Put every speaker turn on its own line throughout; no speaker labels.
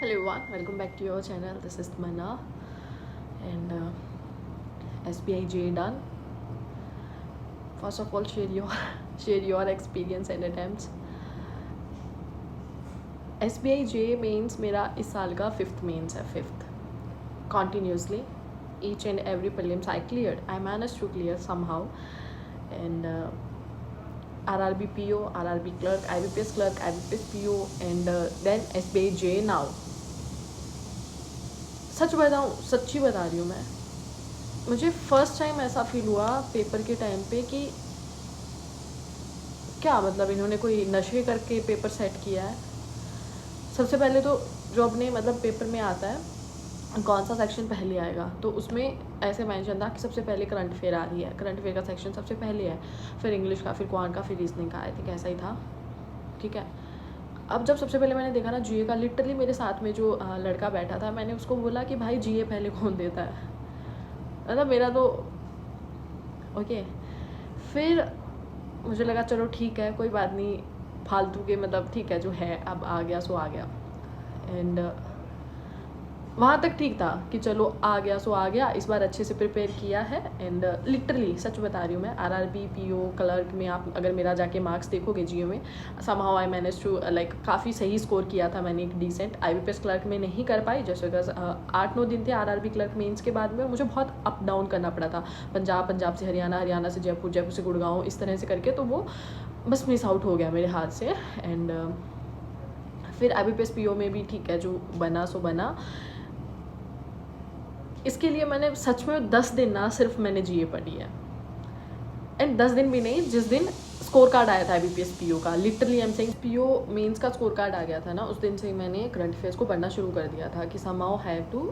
Hello everyone, welcome back to your channel. This is Tamanna and SBIJ done. First of all, share your experience and attempts. SBIJ means मेरा इस साल का 5th mains है, 5th continuously. Each and every prelims I cleared. I managed to clear somehow and RRB PO, RRB clerk, IBPS clerk, IBPS PO and then SBIJ now. सच्ची बता रही हूँ मैं, मुझे फर्स्ट टाइम ऐसा फील हुआ paper के टाइम पे कि क्या मतलब इन्होंने कोई नशे करके पेपर सेट किया है। सबसे पहले तो जो अपने मतलब पेपर में आता है कौन सा सेक्शन पहले आएगा, तो उसमें ऐसे मेंशन था कि सबसे पहले करंट अफेयर आ रही है, करंट अफेयर का सेक्शन सबसे पहले है, फिर इंग्लिश का, फिर क्वांट का, फिर रीजनिंग का। आई थिंक ऐसा ही था, ठीक है। अब जब सबसे पहले मैंने देखा ना जीए का, लिटरली मेरे साथ में जो लड़का बैठा था, मैंने उसको बोला कि भाई जीए पहले कौन देता है, मतलब मेरा तो ओके। फिर मुझे लगा चलो ठीक है, कोई बात नहीं, फालतू के मतलब ठीक है जो है अब आ गया सो आ गया। एंड वहाँ तक ठीक था कि चलो आ गया सो आ गया, इस बार अच्छे से प्रिपेयर किया है। एंड लिटरली सच बता रही हूँ मैं, आरआरबी पीओ क्लर्क में आप अगर मेरा जाके मार्क्स देखोगे जीओ में, somehow I manage to like काफ़ी सही स्कोर किया था मैंने, एक डिसेंट। आईबीपीएस क्लर्क में नहीं कर पाई जैसे 8-9 दिन थे आरआरबी क्लर्क मेंस के बाद में, मुझे बहुत अप डाउन करना पड़ा था, पंजाब से हरियाणा, हरियाणा से जयपुर, जयपुर से गुड़गांव, इस तरह से करके, तो वो बस मिस आउट हो गया मेरे हाथ से। एंड फिर आईबीपीएस पीओ में भी ठीक है, जो बना सो बना। इसके लिए मैंने सच में 10 दिन ना सिर्फ मैंने जीए पढ़ी है, एंड 10 दिन भी नहीं, जिस दिन स्कोर कार्ड आया था IBPS PO का, literally I am saying PO mains का स्कोर कार्ड आ गया था ना, उस दिन से ही मैंने करंट अफेयर्स को पढ़ना शुरू कर दिया था कि somehow have to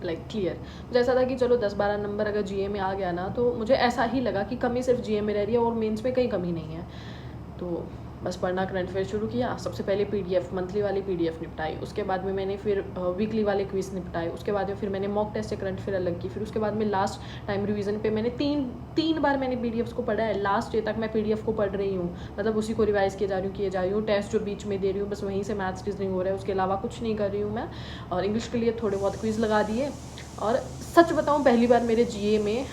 like clear. मुझे ऐसा था कि चलो 10-12 नंबर अगर जीए में आ गया ना, तो मुझे ऐसा ही लगा कि कमी सिर्फ जीए में रह रही है और मेंस में कहीं कमी नहीं है। तो बस पढ़ना करंट अफेयर शुरू किया। सबसे पहले पीडीएफ, मंथली वाली पीडीएफ निपटाई, उसके बाद में मैंने फिर वीकली वाले क्विज निपटाए, उसके बाद में फिर मैंने मॉक टेस्ट से करंट अफेयर अलग की, फिर उसके बाद में लास्ट टाइम रिवीजन पे मैंने तीन बार मैंने पीडीएफ्स को पढ़ा है। लास्ट डे तक मैं पीडीएफ को पढ़ रही हूँ, मतलब उसी को रिवाइज किए जा रही हूँ। टेस्ट जो बीच में दे रही हूँ बस वहीं से मैथ्स रीजनिंग हो रहा है, उसके अलावा कुछ नहीं कर रही हूँ मैं। और इंग्लिश के लिए थोड़े बहुत क्विज लगा दिए। और सच बताऊँ, पहली बार मेरे जीए में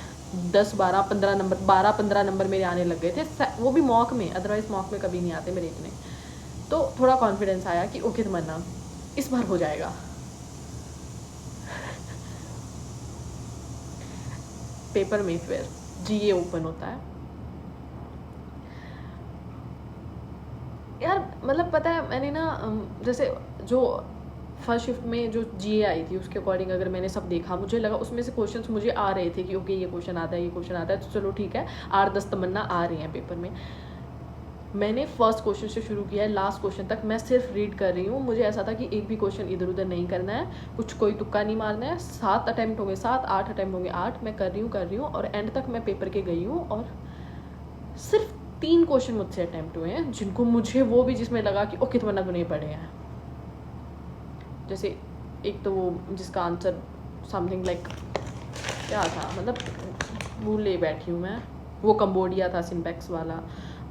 10-12-15 नंबर, 12-15 नंबर मेरे आने लग गए थे, वो भी मॉक में, अदरवाइज मॉक में कभी नहीं आते मेरे इतने। तो थोड़ा कॉन्फिडेंस आया कि ओके तमन्ना इस बार हो जाएगा। पेपर में फिर जीए ओपन होता है यार, मतलब पता है मैंने ना जैसे जो फर्स्ट शिफ्ट में जो जीए आई थी उसके अकॉर्डिंग अगर मैंने सब देखा, मुझे लगा उसमें से क्वेश्चंस मुझे आ रहे थे कि ओके ये क्वेश्चन आता है, ये क्वेश्चन आता है, तो चलो ठीक है 8-10 तमन्ना आ रही हैं पेपर में। मैंने फर्स्ट क्वेश्चन से शुरू किया है, लास्ट क्वेश्चन तक मैं सिर्फ रीड कर रही हूँ। मुझे ऐसा था कि एक भी क्वेश्चन इधर उधर नहीं करना है, कुछ कोई तुक्का नहीं मारना है। 7 अटैम्प्ट होंगे 7, 8 अटैम्प्ट होंगे 8, मैं कर रही हूँ और एंड तक मैं पेपर के गई हूँ। और सिर्फ 3 क्वेश्चन मुझसे अटैम्प्ट हुए हैं जिनको मुझे, वो भी जिसमें लगा कि ओके तुम्हारा तो नहीं पढ़े हैं। जैसे एक तो वो जिसका आंसर समथिंग लाइक क्या था, मतलब भूल ले बैठी हूँ मैं, वो कंबोडिया था, सिंपैक्स वाला।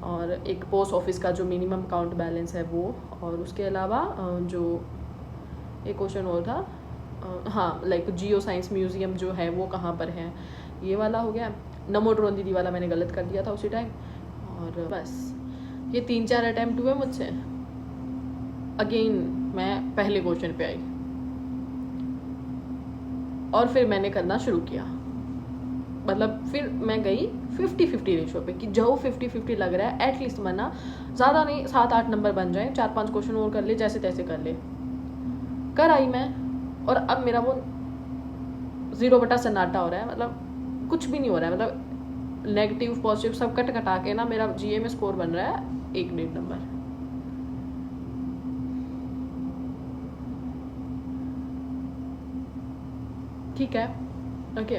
और एक पोस्ट ऑफिस का जो मिनिमम अकाउंट बैलेंस है वो, और उसके अलावा जो एक क्वेश्चन और था, हाँ लाइक जियो साइंस म्यूज़ियम जो है वो कहाँ पर है, ये वाला हो गया। नमो ड्रोन दीदी वाला मैंने गलत कर दिया था उसी टाइम। और बस ये 3-4 अटैम्प्ट हुए मुझसे। अगेन मैं पहले क्वेश्चन पे आई और फिर मैंने करना शुरू किया, मतलब फिर मैं गई 50-50 रेशो पे कि जो 50-50 लग रहा है एटलीस्ट मना ज़्यादा नहीं 7-8 नंबर बन जाए, 4-5 क्वेश्चन और कर ले, जैसे तैसे कर ले। कर आई मैं, और अब मेरा वो 0 बटा सन्नाटा हो रहा है, मतलब कुछ भी नहीं हो रहा है, मतलब नेगेटिव पॉजिटिव सब कट कटा के ना मेरा जीए में स्कोर बन रहा है 1-1.5 नंबर। ठीक है ओके,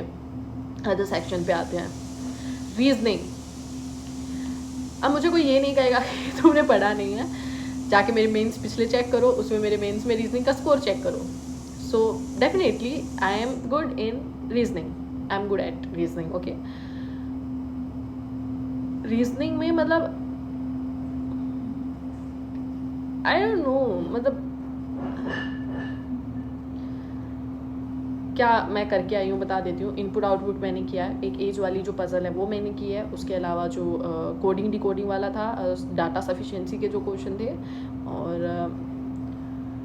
अदर सेक्शन पे आते हैं, रीजनिंग। अब मुझे कोई ये नहीं कहेगा कि तुमने पढ़ा नहीं है, जाके मेरे मेंस पिछले चेक करो, उसमें मेरे मेंस में रीजनिंग का स्कोर चेक करो। So definitely I am good in reasoning, I am good at reasoning okay. Reasoning में मतलब आई डोंट नो, मतलब क्या मैं करके आई हूँ बता देती हूँ। इनपुट आउटपुट मैंने किया है, एक एज वाली जो पजल है वो मैंने की है, उसके अलावा जो कोडिंग डिकोडिंग वाला था, डाटा सफिशिएंसी के जो क्वेश्चन थे, और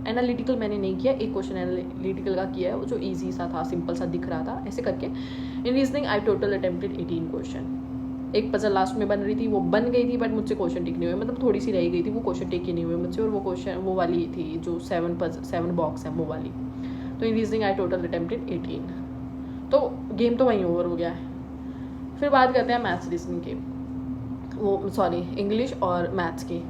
एनालिटिकल मैंने नहीं किया, एक क्वेश्चन एनालिटिकल का किया है वो जो ईजी सा था, सिंपल सा दिख रहा था, ऐसे करके। इन रीजनिंग आई टोटल अटेम्प्टेड 18 क्वेश्चन। एक पजल लास्ट में बन रही थी, वो बन गई थी बट मुझसे क्वेश्चन टिक नहीं हुए, मतलब थोड़ी सी रह गई थी, वो क्वेश्चन टिक ही नहीं हुए मुझसे, और वो क्वेश्चन वो वाली थी जो 7 बॉक्स है वो वाली। तो इन रीजनिंग आई टोटल अटेम्प्टेड 18। तो गेम तो वहीं ओवर हो गया है। फिर बात करते हैं मैथ्स रीजनिंग की, वो सॉरी इंग्लिश और मैथ्स की।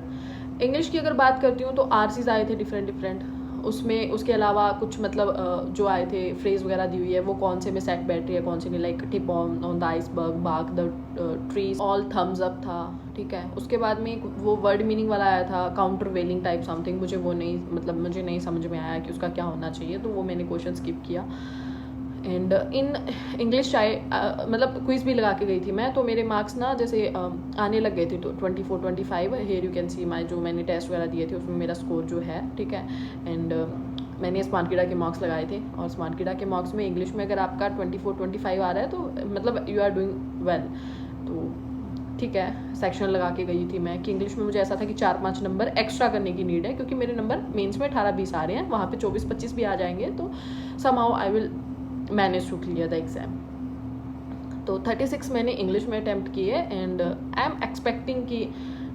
इंग्लिश की अगर बात करती हूँ तो आरसीज आए थे डिफरेंट, उसमें उसके अलावा कुछ मतलब जो आए थे फ्रेज वगैरह दी हुई है, वो कौन से में सेट बैठ रही है कौन से नहीं, like tip on the iceberg, bark the trees, all thumbs up था, ठीक है। उसके बाद में वो वर्ड मीनिंग वाला आया था, काउंटर वेलिंग टाइप समथिंग, मुझे वो नहीं, मतलब मुझे नहीं समझ में आया कि उसका क्या होना चाहिए, तो वो मैंने क्वेश्चन स्किप किया। एंड इन इंग्लिश मतलब क्विज भी लगा के गई थी मैं, तो मेरे मार्क्स ना जैसे आने लग गए थे, तो 24-25 हेयर यू कैन सी माई, जो मैंने टेस्ट वगैरह दिए थे उसमें मेरा स्कोर जो है, ठीक है। एंड मैंने स्मार्ट कीड़ा के मार्क्स लगाए थे, और स्मार्ट कीड़ा के मार्क्स में इंग्लिश में अगर आपका 24-25 आ रहा है तो मतलब यू आर डूइंग वेल, तो ठीक है। सेक्शन लगा के गई थी मैं कि इंग्लिश में मुझे ऐसा था कि 4-5 नंबर एक्स्ट्रा करने की नीड है, क्योंकि मेरे नंबर मेंस में 18-20 आ रहे हैं, वहाँ पे 24-25 भी आ जाएंगे, तो somehow I will manage to clear the exam. तो 36 मैंने इंग्लिश में अटैम्प्ट किए, एंड आई एम एक्सपेक्टिंग कि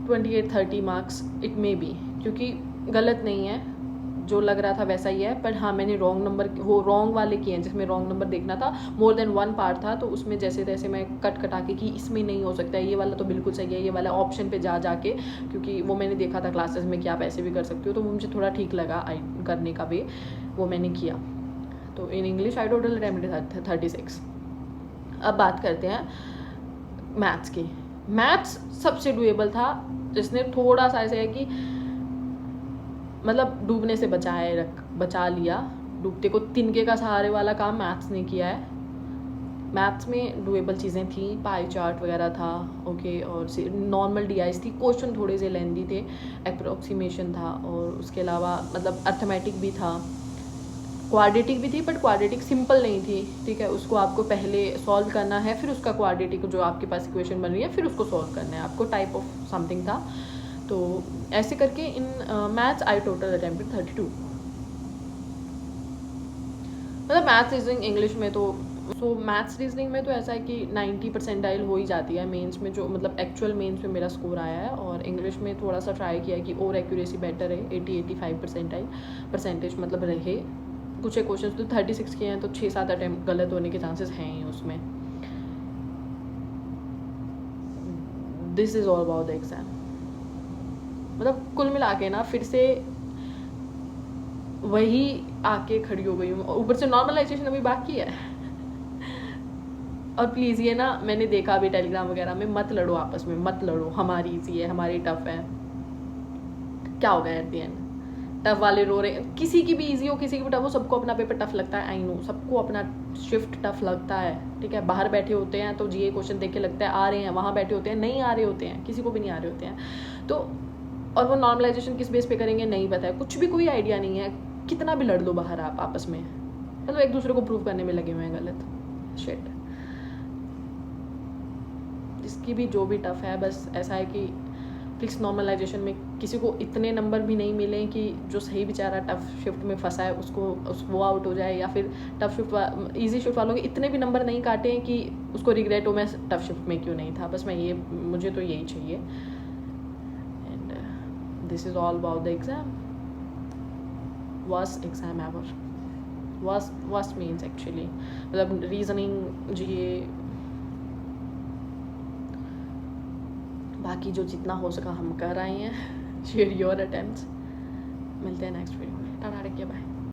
28-30 मार्क्स इट मे बी, क्योंकि गलत नहीं है, जो लग रहा था वैसा ही है, पर हाँ मैंने रॉन्ग नंबर, वो रॉन्ग वाले किए हैं जिसमें रॉन्ग नंबर देखना था, मोर देन 1 पार्ट था, तो उसमें जैसे तैसे मैं कटा के कि इसमें नहीं हो सकता है, ये वाला तो बिल्कुल सही है, ये वाला ऑप्शन पे जा के, क्योंकि वो मैंने देखा था क्लासेस में कि आप ऐसे भी कर सकते हो, तो वो मुझे थोड़ा ठीक लगा करने का वे, वो मैंने किया। तो in English I total attempted 36। अब बात करते हैं मैथ्स की। मैथ्स सबसे डुएबल था, जिसने थोड़ा सा ऐसे है कि मतलब डूबने से बचा लिया, डूबते को तिनके का सहारे वाला काम मैथ्स ने किया है। मैथ्स में डुएबल चीज़ें थी, पाई चार्ट वगैरह था, ओके, और नॉर्मल डीआईस थी, क्वेश्चन थोड़े से लेंदी थे, अप्रोक्सीमेशन था, और उसके अलावा मतलब अर्थमेटिक भी था, क्वाड्रेटिक भी थी, बट क्वाड्रेटिक सिंपल नहीं थी, ठीक है। उसको आपको पहले सॉल्व करना है, फिर उसका क्वाड्रेटिक जो आपके पास इक्वेशन बन रही है फिर उसको सॉल्व करना है आपको, टाइप ऑफ समथिंग था। तो ऐसे करके in maths I total attempted 32। मतलब मैथ्स रीजनिंग इंग्लिश में तो मैथ्स रीजनिंग में तो ऐसा है कि 90 परसेंटाइल हो ही जाती है मेंस में, जो मतलब एक्चुअल मेंस में मेरा स्कोर आया है, और इंग्लिश में थोड़ा सा ट्राई किया कि और एक्यूरेसी बेटर है, 80-85 परसेंटेज मतलब रहे। कुछ एक क्वेश्चन तो 36 के हैं, तो 6-7 अटैम्प्ट गलत होने के चांसेस हैं ही उसमें। This is all about the exam. मतलब कुल मिला के ना फिर से वही आके खड़ी हो गई हूँ, ऊपर से नॉर्मलाइजेशन अभी बाकी है। और प्लीज़ ये ना, मैंने देखा अभी टेलीग्राम वगैरह में, मत लड़ो आपस में, मत लड़ो, हमारी ईजी है हमारी टफ है, क्या हो गया एट द एंड। टफ वाले रो रहे हैं, किसी की भी इजी हो किसी की भी टफ हो, सबको अपना पेपर टफ लगता है, आई नो, सबको अपना शिफ्ट टफ लगता है, ठीक है। बाहर बैठे होते हैं तो जीए क्वेश्चन देख के लगता है आ रहे हैं, वहाँ बैठे होते हैं नहीं आ रहे होते हैं, किसी को भी नहीं आ रहे होते हैं। तो और वो नॉर्मलाइजेशन किस बेस पे करेंगे नहीं पता है, कुछ भी कोई आइडिया नहीं है, कितना भी लड़ लो बाहर आप आपस में, मतलब एक दूसरे को प्रूव करने में लगे हुए हैं गलत शिट। जिसकी भी जो भी टफ है, बस ऐसा है कि प्लीज़ नॉर्मलाइजेशन में किसी को इतने नंबर भी नहीं मिले कि जो सही बेचारा टफ शिफ्ट में फंसा है वो आउट हो जाए, या फिर टफ शिफ्ट ईजी शिफ्ट वालों के इतने भी नंबर नहीं काटे कि उसको रिग्रेट हो मैं टफ शिफ्ट में क्यों नहीं था। बस मुझे तो यही चाहिए। And this is all about the exam. Worst exam ever, worst means actually मतलब रीजनिंग जीए, बाकी जो जितना हो सका हम कर आए हैं। Share your attempts. मिलते हैं नेक्स्ट वीडियो में, टाटा टेक केयर, बाय।